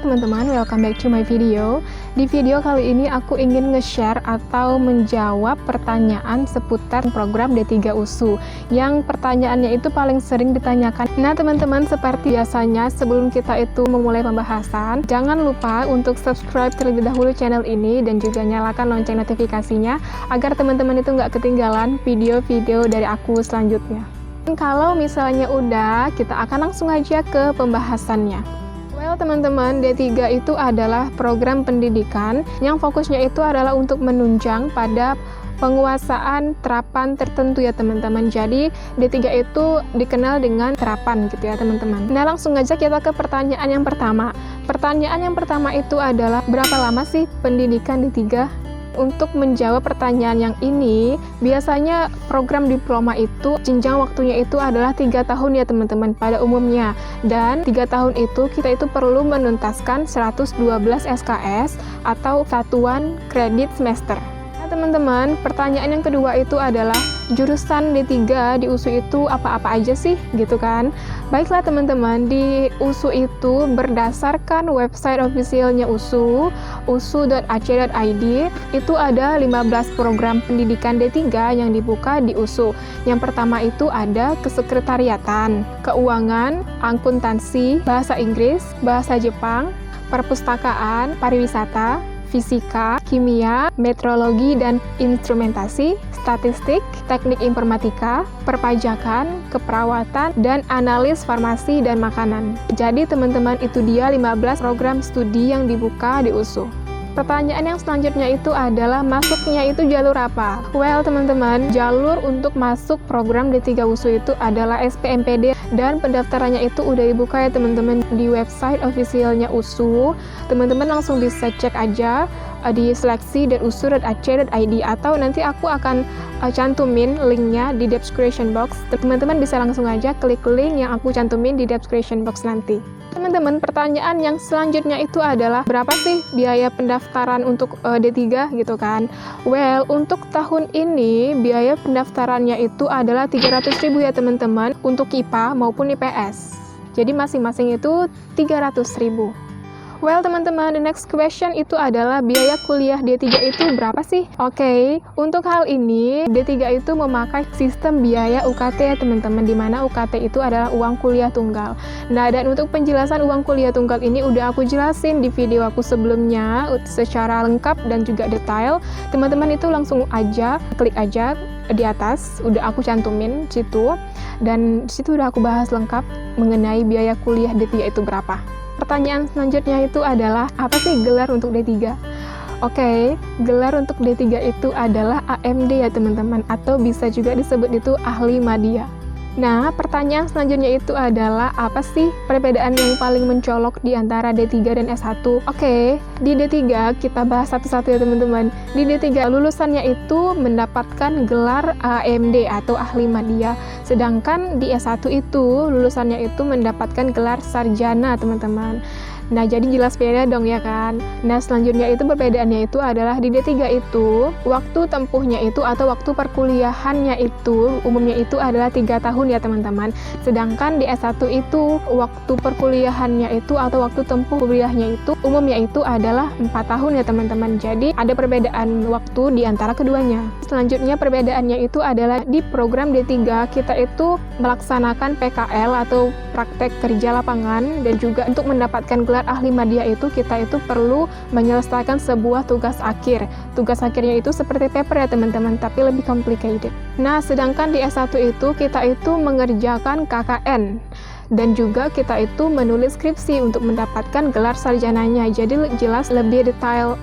teman-teman, welcome back to my video. Di video kali ini aku ingin nge-share atau menjawab pertanyaan seputar program D3 USU yang pertanyaannya itu paling sering ditanyakan. Nah teman-teman, seperti biasanya sebelum kita itu memulai pembahasan, jangan lupa untuk subscribe terlebih dahulu channel ini dan juga nyalakan lonceng notifikasinya agar teman-teman itu nggak ketinggalan video-video dari aku selanjutnya. Kalau misalnya udah, kita akan langsung aja ke pembahasannya. Well teman-teman, D3 itu adalah program pendidikan yang fokusnya itu adalah untuk menunjang pada penguasaan terapan tertentu ya teman-teman. Jadi D3 itu dikenal dengan terapan gitu ya teman-teman. Nah langsung aja kita ke pertanyaan yang pertama. Pertanyaan yang pertama itu adalah berapa lama sih pendidikan D3? Untuk menjawab pertanyaan yang ini, biasanya program diploma itu jenjang waktunya itu adalah 3 tahun ya teman-teman pada umumnya. Dan 3 tahun itu kita itu perlu menuntaskan 112 SKS atau satuan kredit semester. Nah teman-teman, pertanyaan yang kedua itu adalah jurusan D3 di USU itu apa-apa aja sih gitu kan. Baiklah teman-teman, di USU itu berdasarkan website officialnya USU, usu.ac.id, itu ada 15 program pendidikan D3 yang dibuka di USU. Yang pertama itu ada kesekretariatan, keuangan, akuntansi, bahasa Inggris, bahasa Jepang, perpustakaan, pariwisata, fisika, kimia, meteorologi dan instrumentasi, statistik, teknik informatika, perpajakan, keperawatan, dan analis farmasi dan makanan. Jadi teman-teman, itu dia 15 program studi yang dibuka di USU. Pertanyaan yang selanjutnya itu adalah masuknya itu jalur apa? Well teman-teman, jalur untuk masuk program D3 USU itu adalah SPMPD dan pendaftarannya itu udah dibuka ya teman-teman di website officialnya USU. Teman-teman langsung bisa cek aja di seleksi.usu.ac.id atau nanti aku akan cantumin linknya di description box. Teman-teman bisa langsung aja klik link yang aku cantumin di description box nanti. Teman-teman, pertanyaan yang selanjutnya itu adalah berapa sih biaya pendaftaran untuk D3 gitu kan? Well, untuk tahun ini biaya pendaftarannya itu adalah 300.000 ya teman-teman untuk IPA maupun IPS. Jadi masing-masing itu 300.000. Well teman-teman, the next question itu adalah biaya kuliah D3 itu berapa sih? Oke, untuk hal ini D3 itu memakai sistem biaya UKT ya teman-teman, dimana UKT itu adalah uang kuliah tunggal. Nah dan untuk penjelasan uang kuliah tunggal ini udah aku jelasin di video aku sebelumnya secara lengkap dan juga detail. Teman-teman itu langsung aja klik aja di atas, udah aku cantumin situ, dan situ udah aku bahas lengkap mengenai biaya kuliah D3 itu berapa. Pertanyaan selanjutnya itu adalah apa sih gelar untuk D3? Oke, gelar untuk D3 itu adalah AMD ya teman-teman, atau bisa juga disebut itu ahli madya. Nah, pertanyaan selanjutnya itu adalah apa sih perbedaan yang paling mencolok di antara D3 dan S1? Oke, di D3 kita bahas satu-satu ya teman-teman. Di D3 lulusannya itu mendapatkan gelar AMD atau ahli madya. Sedangkan di S1 itu lulusannya itu mendapatkan gelar sarjana teman-teman. Nah, jadi jelas beda dong ya kan? Nah, selanjutnya itu perbedaannya itu adalah di D3 itu waktu tempuhnya itu atau waktu perkuliahannya itu umumnya itu adalah 3 tahun ya teman-teman. Sedangkan di S1 itu waktu perkuliahannya itu atau waktu tempuh kuliahnya itu umumnya itu adalah 4 tahun ya teman-teman. Jadi ada perbedaan waktu di antara keduanya. Selanjutnya perbedaannya itu adalah di program D3 kita itu melaksanakan PKL atau praktek kerja lapangan, dan juga untuk mendapatkan gelar ahli madya itu kita itu perlu menyelesaikan sebuah tugas akhir. Tugas akhirnya itu seperti paper ya teman-teman, tapi lebih complicated. Nah, sedangkan di S1 itu kita itu mengerjakan KKN dan juga kita itu menulis skripsi untuk mendapatkan gelar sarjananya. Jadi jelas lebih detail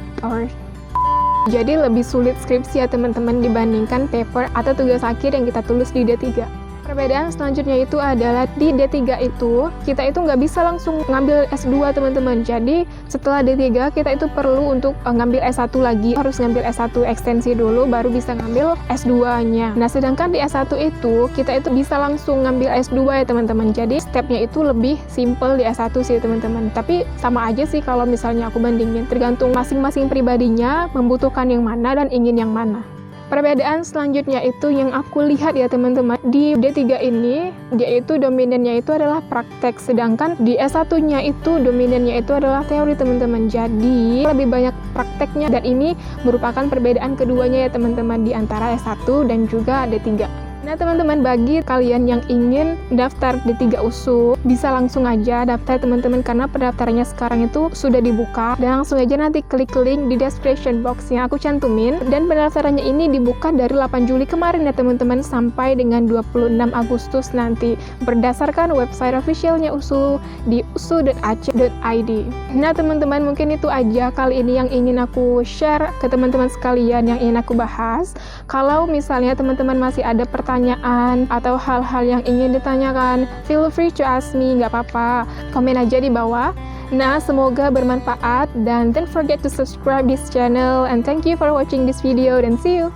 jadi lebih sulit skripsi ya teman-teman dibandingkan paper atau tugas akhir yang kita tulis di D3. Perbedaan selanjutnya itu adalah di D3 itu kita itu nggak bisa langsung ngambil S2 teman-teman. Jadi setelah D3 kita itu perlu untuk ngambil S1 lagi, harus ngambil S1 ekstensi dulu baru bisa ngambil S2-nya. Nah sedangkan di S1 itu kita itu bisa langsung ngambil S2 ya teman-teman. Jadi stepnya itu lebih simple di S1 sih teman-teman. Tapi sama aja sih kalau misalnya aku bandingin, tergantung masing-masing pribadinya membutuhkan yang mana dan ingin yang mana. Perbedaan selanjutnya itu yang aku lihat ya teman-teman, di D3 ini yaitu dominannya itu adalah praktek, sedangkan di S1-nya itu dominannya itu adalah teori teman-teman. Jadi lebih banyak prakteknya, dan ini merupakan perbedaan keduanya ya teman-teman di antara S1 dan juga D3. Nah teman-teman, bagi kalian yang ingin daftar D3 USU, bisa langsung aja daftar teman-teman, karena pendaftarannya sekarang itu sudah dibuka, dan langsung aja nanti klik link di description box yang aku cantumin. Dan pendaftarannya ini dibuka dari 8 Juli kemarin ya teman-teman, sampai dengan 26 Agustus nanti, berdasarkan website officialnya USU di usu.ac.id. Nah teman-teman, mungkin itu aja kali ini yang ingin aku share ke teman-teman sekalian, yang ingin aku bahas. Kalau misalnya teman-teman masih ada pertanyaan atau hal-hal yang ingin ditanyakan, feel free to ask me, nggak apa-apa, komen aja di bawah. Nah, semoga bermanfaat, dan don't forget to subscribe this channel, and thank you for watching this video, dan see you!